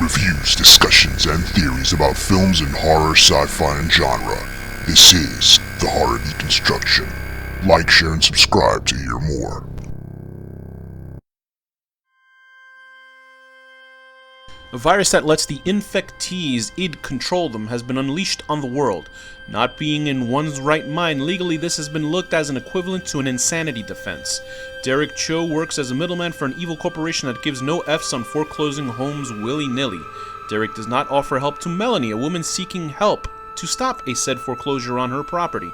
Reviews, discussions, and theories about films in horror, sci-fi, and genre. This is the Horror Deconstruction. Like, share, and subscribe to hear more. A virus that lets the infectees id control them has been unleashed on the world. Not being in one's right mind, legally this has been looked as an equivalent to an insanity defense. Derek Cho works as a middleman for an evil corporation that gives no F's on foreclosing homes willy-nilly. Derek does not offer help to Melanie, a woman seeking help to stop a said foreclosure on her property.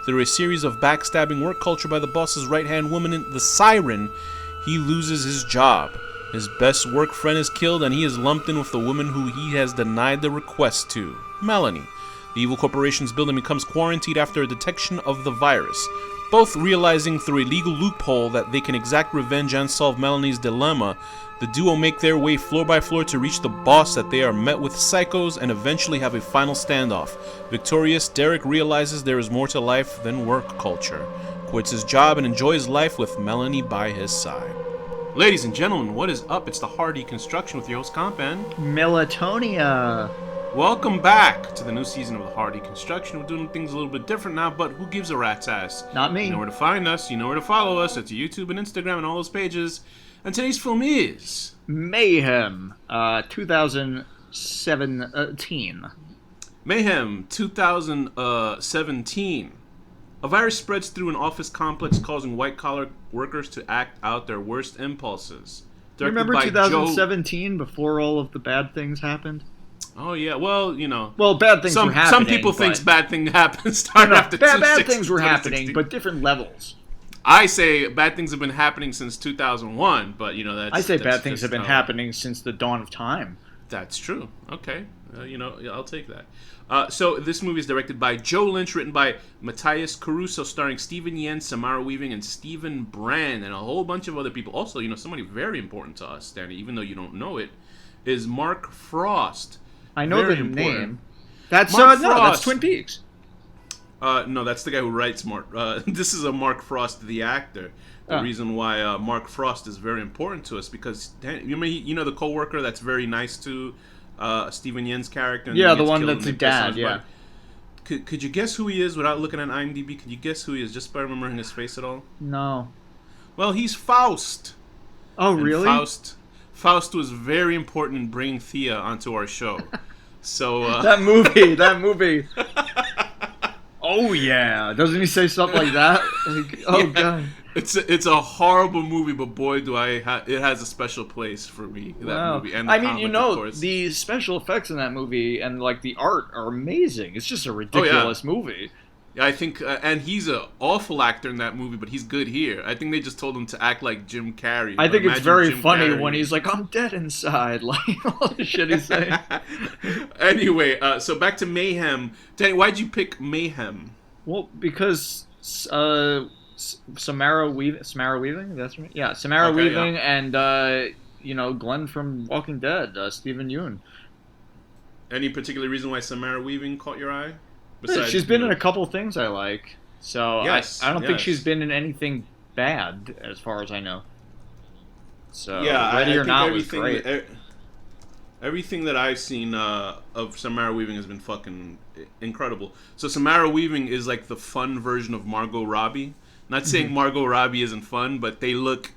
Through a series of backstabbing work culture by the boss's right-hand woman, the Siren, he loses his job. His best work friend is killed, and he is lumped in with the woman who he has denied the request to, Melanie. The evil corporation's building becomes quarantined after a detection of the virus. Both realizing through a legal loophole that they can exact revenge and solve Melanie's dilemma, the duo make their way floor by floor to reach the boss that they are met with psychos and eventually have a final standoff. Victorious, Derek realizes there is more to life than work culture, quits his job, and enjoys life with Melanie by his side. Ladies and gentlemen, what is up? It's the Horror Deconstruction with your host, Comp and Melatonia. Welcome back to the new season of the Horror Deconstruction. We're doing things a little bit different now, but who gives a rat's ass? Not me. You know where to find us, you know where to follow us. It's YouTube and Instagram and all those pages. And today's film is... Mayhem, 2017. Mayhem, 2017. A virus spreads through an office complex, causing white-collar workers to act out their worst impulses. You remember 2017, before all of the bad things happened? Oh, yeah. Well, you know. Well, bad things were happening. Some people think bad things happen starting after bad things were happening, but different levels. I say bad things have been happening since 2001, but, you know, that's... I say bad things have been happening since the dawn of time. That's true. Okay. I'll take that. So this movie is directed by Joe Lynch, written by Matthias Caruso, starring Stephen Yen, Samara Weaving, and Stephen Brand, and a whole bunch of other people. Also, somebody very important to us, Danny, even though you don't know it, is Mark Frost. I know the name. That's that's Twin Peaks. No, that's the guy who writes Mark. This is a Mark Frost, the actor. The reason why Mark Frost is very important to us because you know the coworker that's very nice to Stephen Yen's character. And yeah, the one that's the dad. Yeah. Could you guess who he is without looking at IMDb? Could you guess who he is just by remembering his face at all? No. Well, he's Faust. Oh, really? Faust was very important in bringing Thea onto our show. So that movie. Oh yeah, doesn't he say stuff like that? God. It's a horrible movie, but boy, it has a special place for me. That movie, and the special effects in that movie and like the art are amazing. It's just a ridiculous movie. Yeah, I think, and he's an awful actor in that movie, but he's good here. I think they just told him to act like Jim Carrey. I think it's very funny when he's like, "I'm dead inside," like all the shit he's saying. Anyway, so back to Mayhem. Danny, why'd you pick Mayhem? Well, because Samara Weaving, that's right. Yeah, Samara Weaving, and Glenn from Walking Dead, Stephen Yeun. Any particular reason why Samara Weaving caught your eye? Besides, she's been in a couple things I like, so yes, I don't think she's been in anything bad as far as I know. So yeah, Ready or Not was great. Everything that I've seen of Samara Weaving has been fucking incredible. So Samara Weaving is like the fun version of Margot Robbie. Not saying Margot Robbie isn't fun, but they look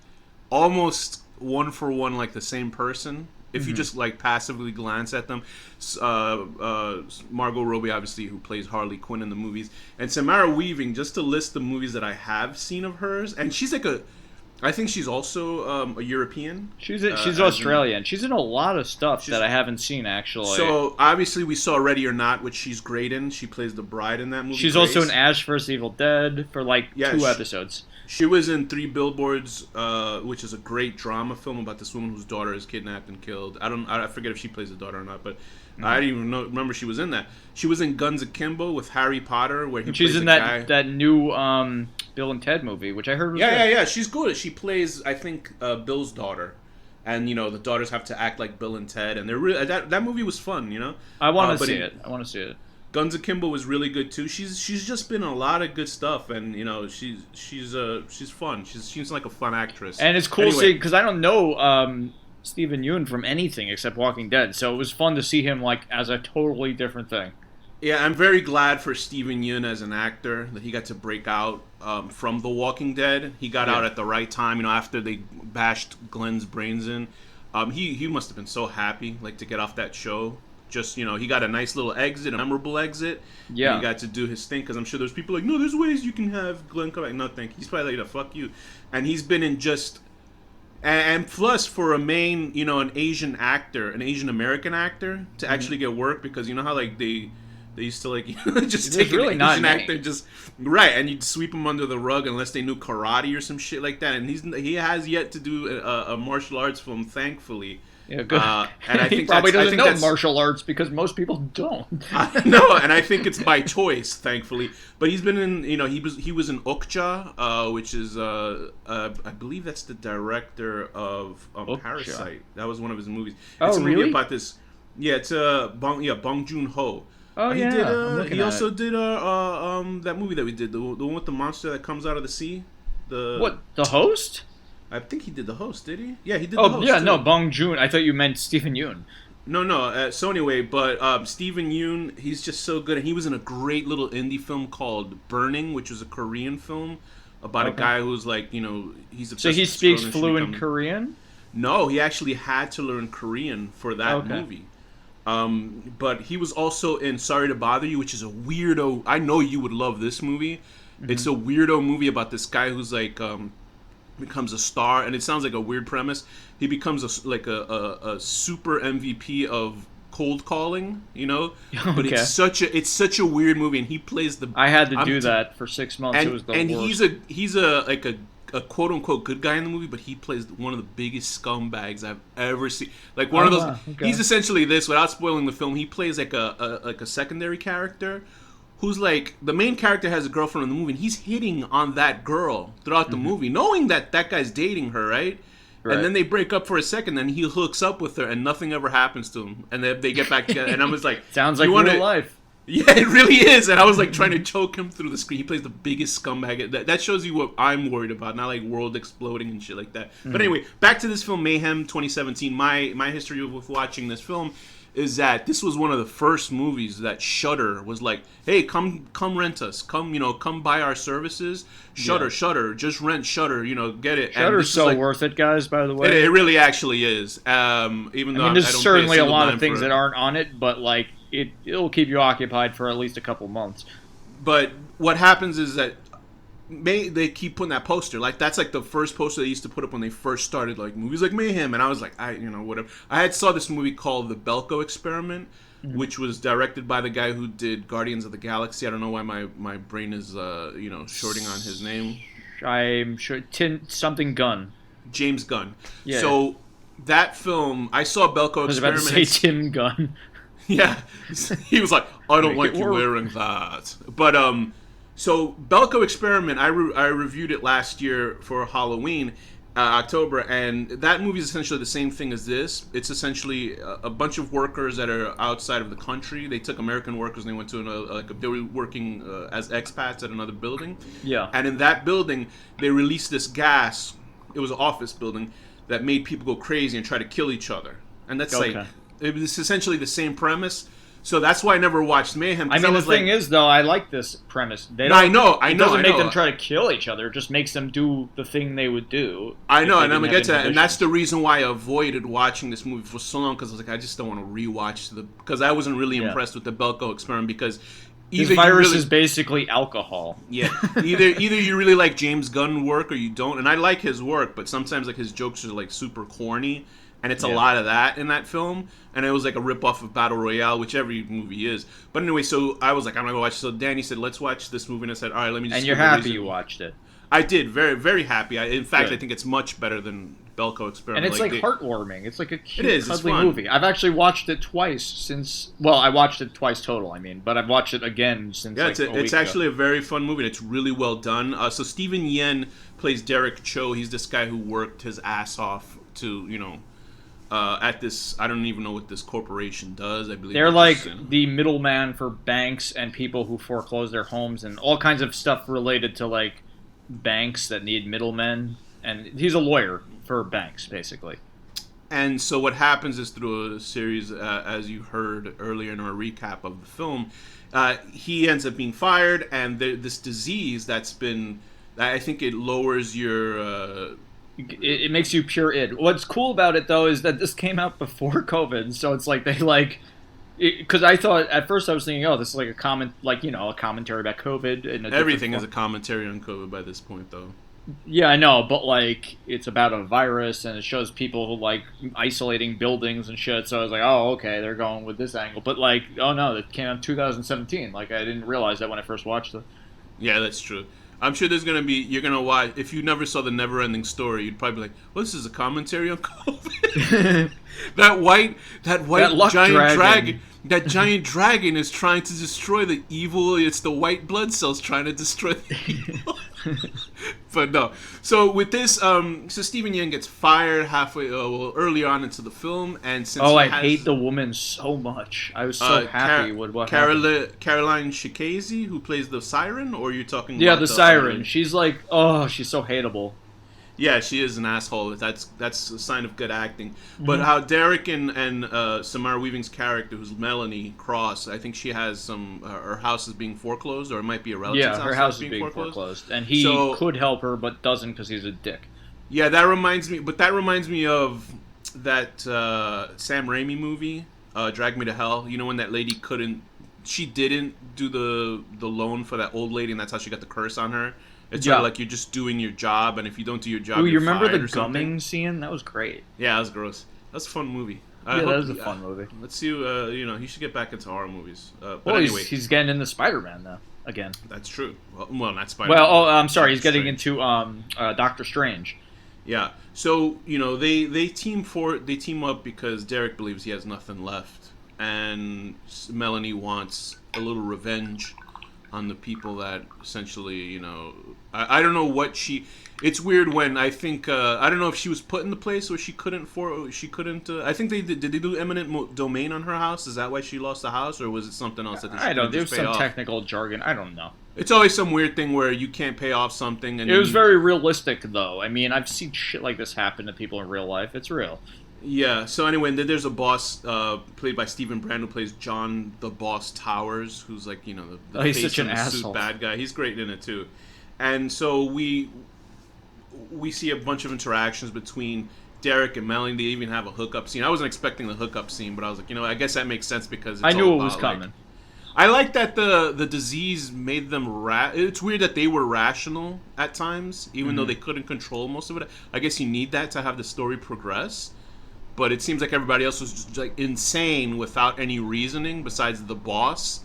almost one for one like the same person. If you just like passively glance at them, Margot Robbie, obviously, who plays Harley Quinn in the movies, and Samara Weaving, just to list the movies that I have seen of hers, and she's like I think she's also a European. She's Australian. She's in a lot of stuff that I haven't seen, actually. So, obviously, we saw Ready or Not, which she's great in. She plays the bride in that movie. She's also in Ash vs. Evil Dead for, 2 episodes. She was in 3 Billboards, which is a great drama film about this woman whose daughter is kidnapped and killed. I forget if she plays the daughter or not, but I didn't even remember she was in that. She was in Guns Akimbo with Harry Potter, where she's in that new Bill and Ted movie, which I heard was good. Yeah. She's good. She plays, I think, Bill's daughter, and the daughters have to act like Bill and Ted, and they're really that movie was fun. I want to see it. Guns Akimbo was really good too. She's just been in a lot of good stuff, and she's fun. She seems like a fun actress. And it's cool seeing, because I don't know Steven Yeun from anything except Walking Dead, so it was fun to see him like as a totally different thing. Yeah, I'm very glad for Steven Yeun as an actor that he got to break out from The Walking Dead. He got out at the right time, after they bashed Glenn's brains in. He must have been so happy, like, to get off that show. Just, he got a nice little exit, a memorable exit. Yeah. And he got to do his thing, because I'm sure there's people like, no, there's ways you can have Glenn come back. No, thank you. He's probably like, fuck you. And he's been in just... And plus, for a main, an Asian actor, an Asian American actor, to actually get work, because you know how, like, they used to, like, just take an Asian actor, just... Right, and you'd sweep them under the rug unless they knew karate or some shit like that. And he has yet to do a martial arts film, thankfully. Yeah, good. And I think he probably doesn't know martial arts because most people don't. No, and I think it's by choice, thankfully. But he's been in, he was in Okja, which is, I believe that's the director of Parasite. That was one of his movies. It's a movie about this. Yeah, it's Bong Joon Ho. Oh yeah, he also did that movie that we did, the one with the monster that comes out of the sea. The Host? I think he did The Host, did he? Yeah, he did The Host. Oh, yeah, no, Bong Joon. I thought you meant Steven Yeun. No. So anyway, but Steven Yeun, he's just so good. And he was in a great little indie film called Burning, which was a Korean film about a guy who's like, he's obsessed. So he speaks fluent Korean? No, he actually had to learn Korean for that movie. But he was also in Sorry to Bother You, which is a weirdo. I know you would love this movie. Mm-hmm. It's a weirdo movie about this guy who's like... becomes a star, and it sounds like a weird premise. He becomes a super MVP of cold calling, But it's such a weird movie, and he plays the. I had to do that for 6 months. And, it was the and worst. he's a quote unquote good guy in the movie, but he plays one of the biggest scumbags I've ever seen. Like one of those. Wow. Okay. He's essentially this. Without spoiling the film, he plays like a secondary character. Who's like, the main character has a girlfriend in the movie, and he's hitting on that girl throughout the movie, knowing that guy's dating her, right? And then they break up for a second, and he hooks up with her, and nothing ever happens to him. And they get back together, and I was like... Sounds like real life. Yeah, it really is. And I was like trying to choke him through the screen. He plays the biggest scumbag. That shows you what I'm worried about, not like world exploding and shit like that. But anyway, back to this film, Mayhem 2017. My history with watching this film is that this was one of the first movies that Shudder was like, hey, come rent us. Come buy our services. Shudder, just rent Shudder, get it. Shudder's so worth it, guys, by the way. It really actually is. Even though there's certainly a lot of things that aren't on it, but like it'll keep you occupied for at least a couple months. But what happens is that they keep putting that poster, like that's like the first poster they used to put up when they first started like movies like Mayhem, and I was like, whatever. I had saw this movie called The Belko Experiment, which was directed by the guy who did Guardians of the Galaxy. I don't know why my brain is shorting on his name. I'm sure something Gunn. James Gunn. Yeah. So that film, I saw Belko Experiment. I was about to say Tim Gunn. Yeah, he was like, I don't like you wearing that, but So, Belko Experiment, I reviewed it last year for Halloween, October, and that movie is essentially the same thing as this. It's essentially a bunch of workers that are outside of the country. They took American workers and they went to they were working as expats at another building. Yeah. And in that building, they released this gas. It was an office building that made people go crazy and try to kill each other. And that's it was essentially the same premise. So that's why I never watched Mayhem. I mean, the thing is, though, I like this premise. I know. It doesn't make them try to kill each other. It just makes them do the thing they would do. I know, and I'm going to get to that. And that's the reason why I avoided watching this movie for so long, because I was like, I just don't want to rewatch because I wasn't really impressed with the Belko Experiment, because this virus is basically alcohol. Yeah. Either you really like James Gunn work or you don't. And I like his work, but sometimes like his jokes are like super corny. And it's a lot of that in that film. And it was like a ripoff of Battle Royale, which every movie is. But anyway, so I was like, I'm going to go watch it. So Danny said, let's watch this movie. And I said, all right, let me just... And you're happy you watched it. I did. Very, very happy. In fact, I think it's much better than Belko Experiment. And it's like heartwarming. It's like a cute, cuddly movie. I've actually watched it twice since... Well, I watched it twice total, but I've watched it again since it's actually a very fun movie. And it's really well done. So Steven Yeun plays Derek Cho. He's this guy who worked his ass off to, at this, I don't even know what this corporation does. I believe they're like the middleman for banks and people who foreclose their homes and all kinds of stuff related to like banks that need middlemen. And he's a lawyer for banks, basically. And so what happens is through a series, as you heard earlier in our recap of the film, he ends up being fired, and this disease that's been, I think it lowers your... It makes you pure id. What's cool about it, though, is that this came out before COVID, so it's like they like... Because I thought, at first I was thinking, oh, this is like a commentary about COVID. Everything is a commentary on COVID by this point, though. Yeah, I know, but like it's about a virus and it shows people who like isolating buildings and shit. So I was like, oh, okay, they're going with this angle. But like, oh no, that came out in 2017. Like I didn't realize that when I first watched it. Yeah, that's true. I'm sure there's gonna be, you're gonna watch, if you never saw the Never-Ending Story, you'd probably be like, well, this is a commentary on COVID. that white giant dragon. That giant dragon is trying to destroy the evil. It's the white blood cells trying to destroy the evil. But no. So with this, so Stephen Yeun gets fired halfway, earlier on into the film, and since I hate the woman so much. I was so happy with what happened. Caroline Shikazy, who plays the siren, or you're talking? Yeah, about the siren. She's like, she's so hateable. Yeah, she is an asshole. That's a sign of good acting. But how Derek and Samara Weaving's character, who's Melanie Cross, I think she has some... her house is being foreclosed, or it might be a relative's house. Yeah, her house is being foreclosed. And he could help her, but doesn't because he's a dick. Yeah, that reminds me of that Sam Raimi movie, Drag Me to Hell. You know when that lady didn't do the loan for that old lady, and that's how she got the curse on her? It's sort of like you're just doing your job, and if you don't do your job, you remember the gumming scene? That was great. Yeah, that was gross. That's a fun movie. That was a fun movie. Let's see. He should get back into horror movies. But anyway, he's getting into Spider-Man now again. That's true. Well, not Spider-Man. Well, I'm sorry. He's getting into Doctor Strange. Yeah. So they team up because Derek believes he has nothing left, and Melanie wants a little revenge on the people that essentially, I don't know what it's weird when I think, I don't know if she was put in the place where she couldn't, I think did they do eminent domain on her house? Is that why she lost the house, or was it something else that I don't know, there's some technical jargon, I don't know. It's always some weird thing where you can't pay off something. And it was very realistic, though. I mean, I've seen shit like this happen to people in real life. It's real. Yeah, so anyway, there's a boss played by Stephen Brand who plays John the Boss Towers, who's like, the he's face such an in the asshole. Suit bad guy. He's great in it too. And so we see a bunch of interactions between Derek and Melanie. They even have a hookup scene. I wasn't expecting the hookup scene, but I was like, I guess that makes sense because I knew it was coming. I like that the disease made them it's weird that they were rational at times, even though they couldn't control most of it. I guess you need that to have the story progress. But it seems like everybody else was just like insane without any reasoning besides the boss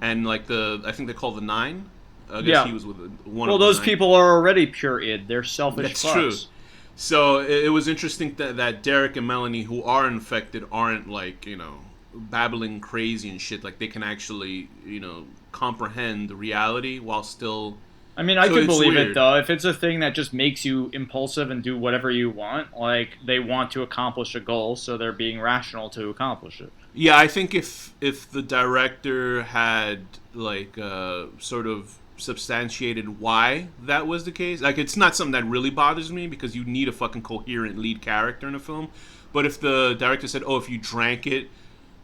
and like I think they call the Nine. I guess he was with one. Well, of the those nine. People are already pure id. They're selfish. That's true. So it was interesting that Derek and Melanie, who are infected, aren't like babbling crazy and shit. Like they can actually comprehend the reality while still. I mean, I could believe it, though. If it's a thing that just makes you impulsive and do whatever you want, like, they want to accomplish a goal, so they're being rational to accomplish it. Yeah, I think if the director had, like, sort of substantiated why that was the case, like, it's not something that really bothers me, because you need a fucking coherent lead character in a film, but if the director said, if you drank it,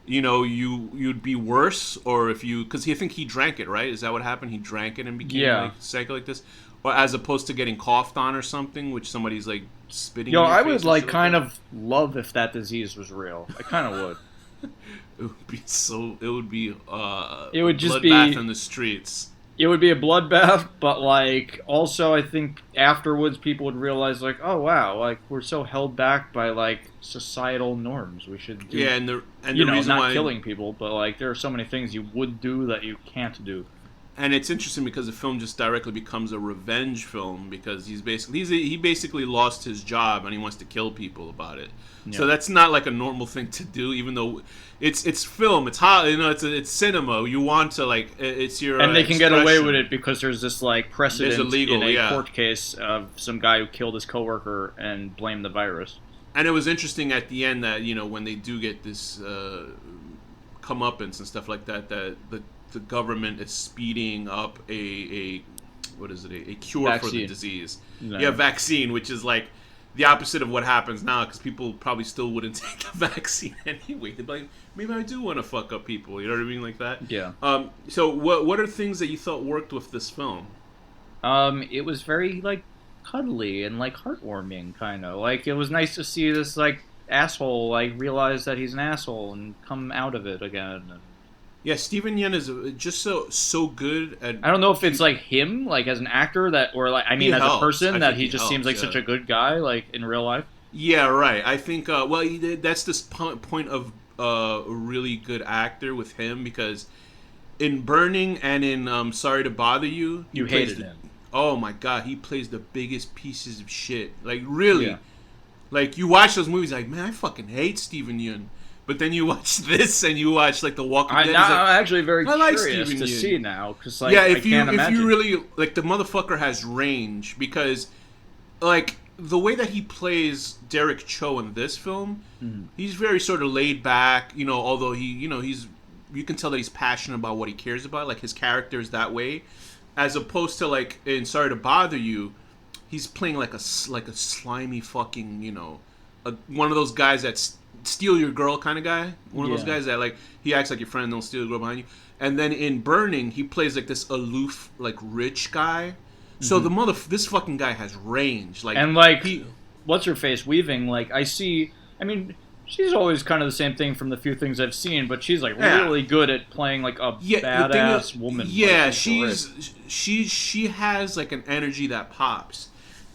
you'd be worse, or if you, because I think he drank it, right? Is that what happened? He drank it and became like psycho like this, or as opposed to getting coughed on or something, which somebody's like spitting. I would like kind of love if that disease was real. I kind of would. It would be so. It would be. It would just bloodbath in the streets. It would be a bloodbath, but like also I think afterwards people would realize like, oh wow, like we're so held back by like societal norms. We should do, and the reason not why killing people, but like there are so many things you would do that you can't do. And it's interesting because the film just directly becomes a revenge film because he basically lost his job and he wants to kill people about it. Yeah. So that's not like a normal thing to do, even though it's film, it's hot, it's cinema. You want to like it's your and they can get away with it because there's this like precedent in a court case of some guy who killed his coworker and blamed the virus. And it was interesting at the end that when they do get this comeuppance and stuff like that, that the government is speeding up a cure vaccine for the disease. No. Yeah, vaccine, which is like the opposite of what happens now, because people probably still wouldn't take the vaccine anyway. They'd be like, maybe I do want to fuck up people. You know what I mean, like that. Yeah. So what are things that you thought worked with this film? It was very like cuddly and like heartwarming, kind of. Like it was nice to see this like asshole like realize that he's an asshole and come out of it again. Yeah, Steven Yeun is just so good at. I don't know if it's like him, like as an actor, that or like I mean, as a person, that he just seems like such a good guy, like in real life. Yeah, right. I think that's this point of a really good actor with him, because in Burning and in Sorry to Bother You, you hated him. Oh my god, he plays the biggest pieces of shit. Like really, like you watch those movies, like man, I fucking hate Steven Yeun. But then you watch this and you watch like The Walking Dead. I'm actually very curious to see now, because like if you really like, the motherfucker has range, because like the way that he plays Derek Cho in this film, he's very sort of laid back. You know, although you can tell that he's passionate about what he cares about. Like his character is that way, as opposed to like in Sorry to Bother You, he's playing like a slimy fucking one of those guys that's steal your girl kind of guy. One of those guys that like he acts like your friend and they'll steal your girl behind you. And then in Burning, he plays like this aloof, like rich guy. So this fucking guy has range. Like, and like what's her face Weaving? Like I mean, she's always kind of the same thing from the few things I've seen, but she's like really good at playing like a badass woman. Yeah, like, she has like an energy that pops.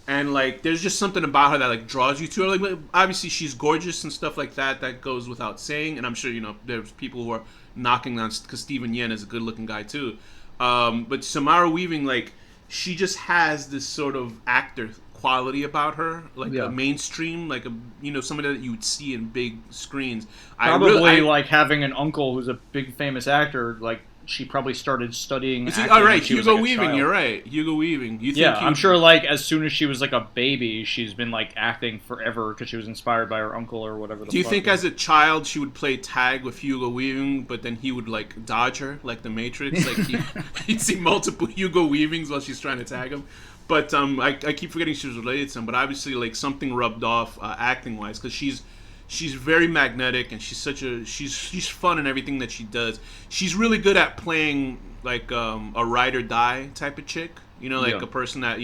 And, like, there's just something about her that, like, draws you to her. Like, obviously, she's gorgeous and stuff like that. That goes without saying. And I'm sure, there's people who are knocking on... Because Steven Yeun is a good-looking guy, too. But Samara Weaving, like, she just has this sort of actor quality about her. Like, a mainstream, like, somebody that you would see in big screens. Probably, like, having an uncle who's a big, famous actor, like... She probably started studying acting right, when she Hugo was, like, Weaving, a child. you're right. Hugo Weaving. I'm sure, like, as soon as she was, like, a baby, she's been, like, acting forever because she was inspired by her uncle or whatever the fuck. Do you think as a child she would play tag with Hugo Weaving, but then he would, like, dodge her, like the Matrix? Like, he'd see multiple Hugo Weavings while she's trying to tag him. But I keep forgetting she was related to him, but obviously, like, something rubbed off acting-wise, because she's very magnetic, and she's fun in everything that she does. She's really good at playing like a ride or die type of chick, a person that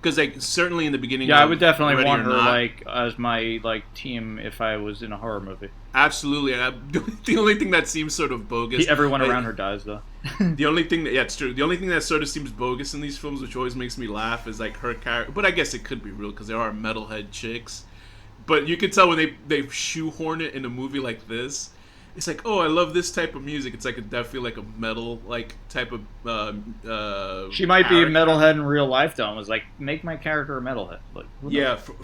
because like certainly in the beginning. Yeah, I would definitely want her like as my like team if I was in a horror movie. Absolutely, and the only thing that seems sort of bogus. Everyone around her dies though. The only thing that it's true. The only thing that sort of seems bogus in these films, which always makes me laugh, is like her character. But I guess it could be real because there are metalhead chicks. But you can tell when they shoehorn it in a movie like this, it's like, oh, I love this type of music. It's like definitely like a metal like type of. She might be a metalhead in real life though. And was like, make my character a metalhead. Like,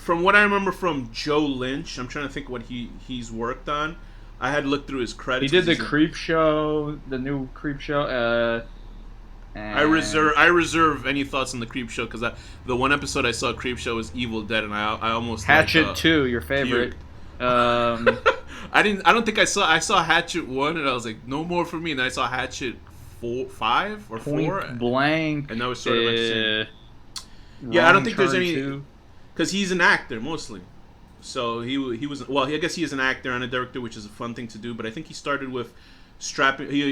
from what I remember from Joe Lynch, I'm trying to think what he's worked on. I had looked through his credits. He did the Creep Show, the new Creep Show. I reserve any thoughts on the Creep Show because the one episode I saw Creep Show was Evil Dead, and I almost Hatchet 2, your favorite. I don't think I saw Hatchet 1, and I was like, no more for me. And then I saw Hatchet 5 or 4. Point Blank. And that was sort of interesting. Yeah, I don't think there's any because he's an actor mostly. So he was I guess he is an actor and a director, which is a fun thing to do. But I think he started with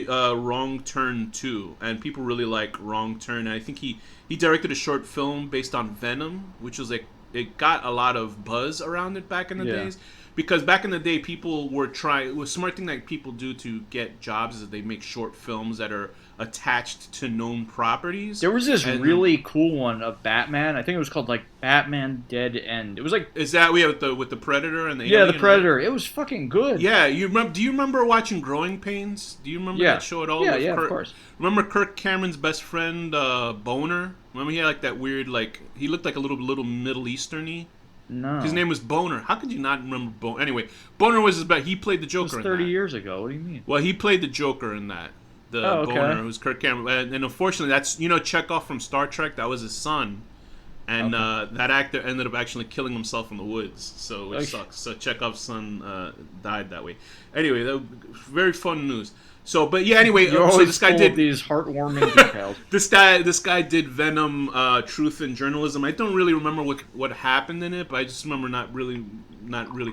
Wrong Turn 2, and people really like Wrong Turn. And I think he directed a short film based on Venom, which was like it got a lot of buzz around it back in the days. Because back in the day, people were trying. It was a smart thing that people do to get jobs is that they make short films that are attached to known properties. There was this really cool one of Batman. I think it was called like Batman Dead End. It was like with the Predator and the the Predator. Right? It was fucking good. Yeah, you remember? Do you remember watching Growing Pains? Do you remember that show at all? Yeah, of course. Remember Kirk Cameron's best friend Boner? Remember he had like that weird he looked like a little Middle Eastern-y. No. His name was Boner. How could you not remember Boner? Anyway, Boner was his best. He played the Joker. It was 30 years ago. What do you mean? Well, he played the Joker in that. Boner, who's Kirk Cameron. And unfortunately, that's, Chekhov from Star Trek. That was his son. And that actor ended up actually killing himself in the woods. So, which sucks. So, Chekhov's son died that way. Anyway, very fun news. So, but yeah, anyway, You're so always this guy full did of these heartwarming details. this guy did Venom, Truth and Journalism. I don't really remember what happened in it, but I just remember not really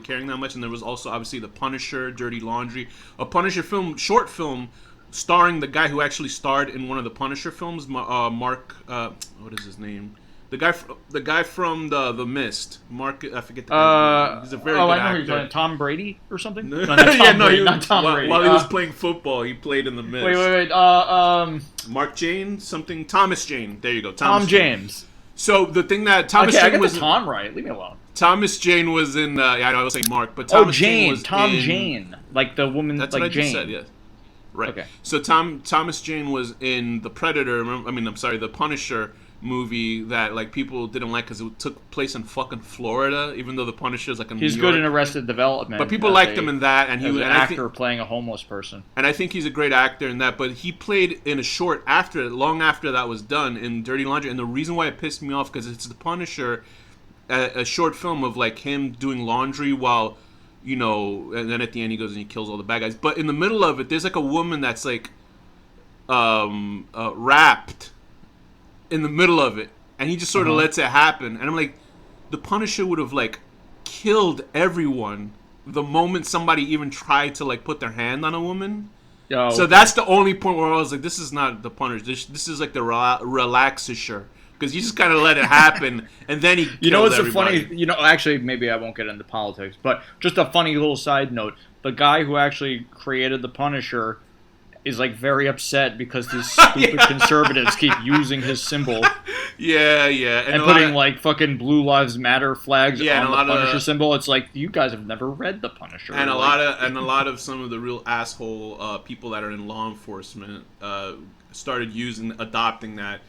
caring that much. And there was also obviously The Punisher, Dirty Laundry, a Punisher short film starring the guy who actually starred in one of the Punisher films, Mark. What is his name? The guy from the Mist, Mark. I forget the guy's name. He's a very good I know actor. You're talking Tom Brady or something. No, not Tom Brady. Not Tom Brady. While he was playing football, he played in the Mist. Wait. Mark Jane, something. Thomas Jane. There you go. Tom James. So the thing that Thomas Jane I got was the Tom right. Leave me alone. Thomas Jane was in. Yeah, I know I was saying Mark, but Thomas Jane was Jane, like the woman. That's like what I Jane. just said. Yeah. Right. Okay. So Thomas Jane was in the Predator. The Punisher movie that like people didn't like because it took place in fucking Florida, even though the Punisher is like in New York. He's good in Arrested Development, but people liked him in that, and he was an actor playing a homeless person. And I think he's a great actor in that. But he played in a short long after that was done in Dirty Laundry, and the reason why it pissed me off because it's the Punisher, a short film of like him doing laundry while. And then at the end he goes and he kills all the bad guys. But in the middle of it, there's like a woman that's like wrapped in the middle of it, and he just sort of lets it happen. And I'm like, the Punisher would have like killed everyone the moment somebody even tried to like put their hand on a woman. So that's the only point where I was like, this is not the Punisher. This is like the relaxisher. Because you just kind of let it happen, and then he kills everybody. Funny? Actually, maybe I won't get into politics, but just a funny little side note: the guy who actually created the Punisher is like very upset because these stupid conservatives keep using his symbol. Yeah, and putting like fucking Blue Lives Matter flags on the Punisher symbol. It's like you guys have never read the Punisher. And a lot of some of the real asshole people that are in law enforcement started adopting that.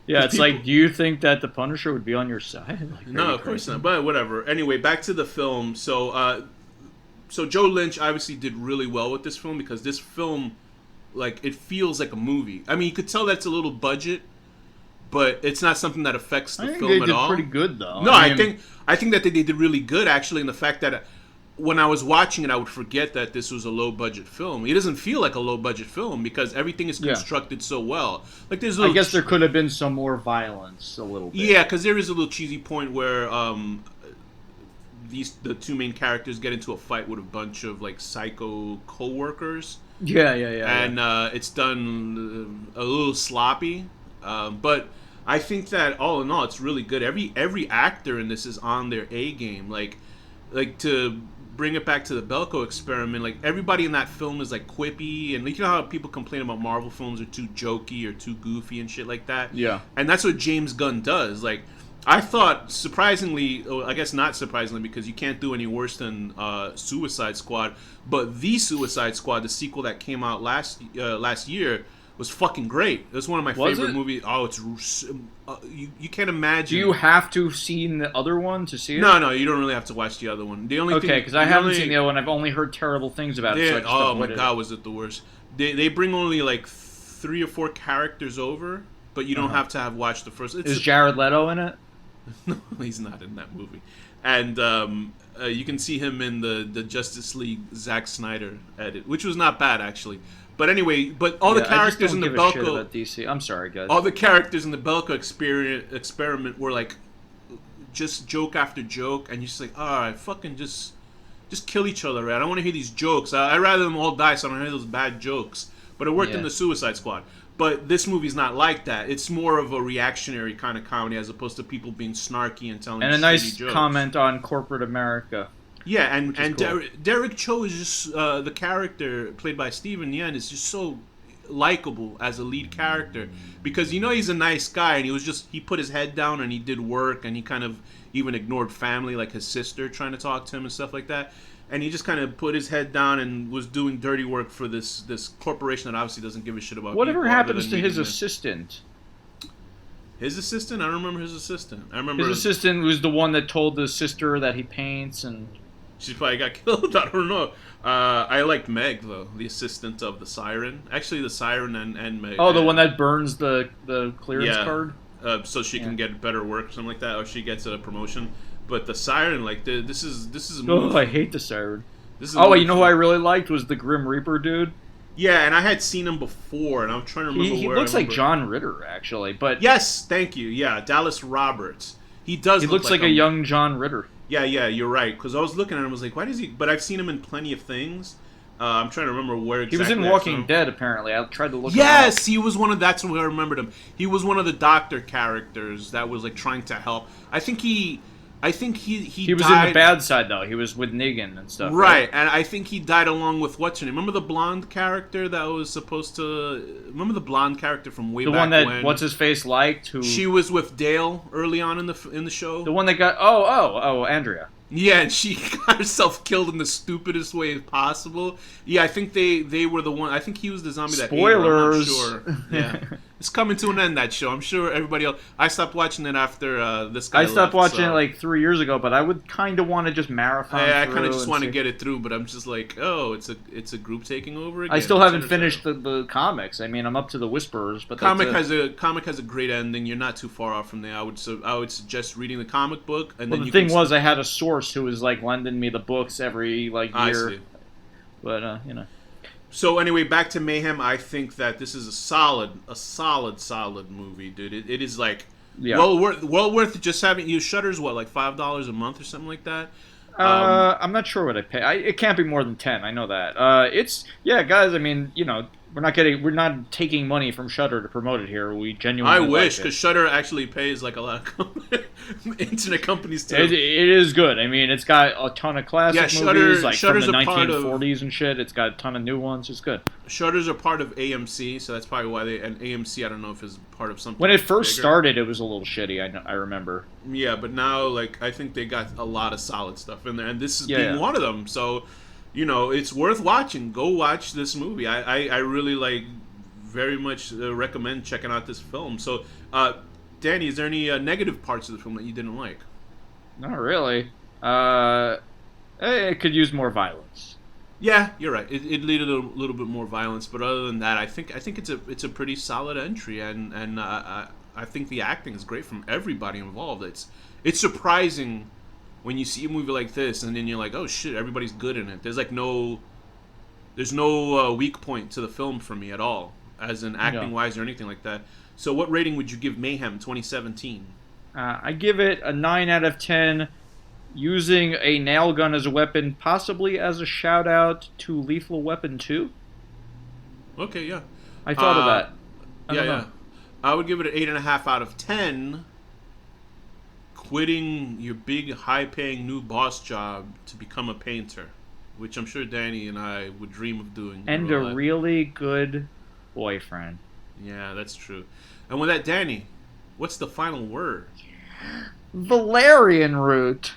Yeah, it's like, do you think that the Punisher would be on your side? Like, no, of course not. But whatever. Anyway, back to the film. So Joe Lynch obviously did really well with this film because this film, like, it feels like a movie. I mean, you could tell that it's a little budget, but it's not something that affects the film at all. They did pretty good, though. No, I think that they did really good, actually, in the fact that when I was watching it, I would forget that this was a low-budget film. It doesn't feel like a low-budget film because everything is constructed so well. Like there's I guess there could have been some more violence, a little bit. Yeah, because there is a little cheesy point where the two main characters get into a fight with a bunch of like psycho co-workers. Yeah. And it's done a little sloppy, but I think that all in all, it's really good. Every actor in this is on their A game. Like to bring it back to the Belko experiment, like everybody in that film is like quippy, and you know how people complain about Marvel films are too jokey or too goofy and shit like that. Yeah. And that's what James Gunn does. Like, I thought surprisingly, I guess not surprisingly, because you can't do any worse than Suicide Squad. But The Suicide Squad, the sequel that came out last year, was fucking great. It was one of my favorite movies. Oh, it's you can't imagine. Do you have to have seen the other one to see it? No, you don't really have to watch the other one. The only because I haven't seen the other one. I've only heard terrible things about it. So oh my god, was it the worst? They bring only like 3 or 4 characters over, but you don't have to have watched the first. Is Jared Leto in it? No, he's not in that movie. And you can see him in the Justice League Zack Snyder edit, which was not bad actually. But anyway, all the characters in the Belko, DC. I'm sorry, guys. All the characters in the Belko experiment were like just joke after joke, and you're just like, all right, fucking just kill each other, right? I don't want to hear these jokes. I'd rather them all die, so I don't hear those bad jokes. But it worked in the Suicide Squad. But this movie's not like that. It's more of a reactionary kind of comedy as opposed to people being snarky and telling and a nice jokes. Comment on corporate America. Yeah, and cool. Derek Cho is just the character played by Steven Yeun is just so likable as a lead character because he's a nice guy and he put his head down and he did work and he kind of even ignored family like his sister trying to talk to him and stuff like that, and he just kind of put his head down and was doing dirty work for this corporation that obviously doesn't give a shit about whatever happens to his assistant. His assistant? I don't remember his assistant. I remember his assistant was the one that told the sister that he paints and. She probably got killed. I don't know. I liked Meg though, the assistant of the Siren. Actually, the Siren and Meg. Oh, the one that burns the clearance card. So she can get better work, or something like that, or she gets a promotion. But the Siren, like this is. A movie. I hate the Siren. You know who I really liked was the Grim Reaper dude. Yeah, and I had seen him before, and I'm trying to remember He where. looks like John Ritter actually, but Yes, thank you. Yeah, Dallas Roberts. He does. he look looks like a young John Ritter. Yeah, yeah, you're right. Because I was looking at him, I was like, why does he? But I've seen him in plenty of things. I'm trying to remember where exactly. He was in Walking Dead, apparently. I tried to look. Yes, he was one of. That's where I remembered him. He was one of the doctor characters that was like trying to help. I think he He was died, in the bad side though. He was with Negan and stuff. right? And I think he died along with what's her name? Remember the blonde character that was supposed to? Remember the blonde character from way The back one that when? what's his face liked. Who She was with Dale early on in the show. the one that got Andrea. Yeah, and she got herself killed in the stupidest way possible. Yeah, I think they were the one. I think he was the zombie that Spoilers. ate her. I'm not sure. Yeah, it's coming to an end, that show. I'm sure everybody else. I stopped watching it after this guy. I stopped watching it like 3 years ago, but I would kind of want to just marathon. I kind of just want to see. get it through, but I'm just like, oh, it's a group taking over again. I still haven't finished the comics. I mean, I'm up to the Whisperers, but comic has a great ending. You're not too far off from there. I would suggest reading the comic book, and well, then the thing was, I had a source who was like lending me the books every like year. I see. But you know. So anyway, back to Mayhem. I think that this is a solid movie, dude. It is like well worth just having. You Shutter's what, like $5 a month or something like that. I'm not sure what I pay. It can't be more than 10. I know that. It's guys. I mean, we're not taking money from Shudder to promote it here. We genuinely. I wish, because Shudder actually pays like a lot of internet companies too. It is good. I mean, it's got a ton of classic movies like Shudder's from the a part of 1940s and shit. It's got a ton of new ones. It's good. Shudder's a part of AMC, so that's probably why and AMC, I don't know if is part of something. When it first bigger. started, it was a little shitty. I remember. Yeah, but now like I think they got a lot of solid stuff in there, and this is being one of them. So, it's worth watching. Go watch this movie. I really very much recommend checking out this film. So, Danny, is there any negative parts of the film that you didn't like? Not really. It could use more violence. Yeah, you're right. It needed a little bit more violence, but other than that, I think it's a pretty solid entry, and I think the acting is great from everybody involved. It's surprising when you see a movie like this, and then you're like, oh shit, everybody's good in it. There's no weak point to the film for me at all, as in acting wise or anything like that. So, what rating would you give Mayhem 2017? I give it a 9 out of 10. Using a nail gun as a weapon, possibly as a shout out to Lethal Weapon 2. Okay, yeah. I thought of that. I don't know. I would give it an 8.5 out of 10. Quitting your big, high-paying new boss job to become a painter, which I'm sure Danny and I would dream of doing. And a really good boyfriend. Yeah, that's true. And with that, Danny, what's the final word? Valerian root.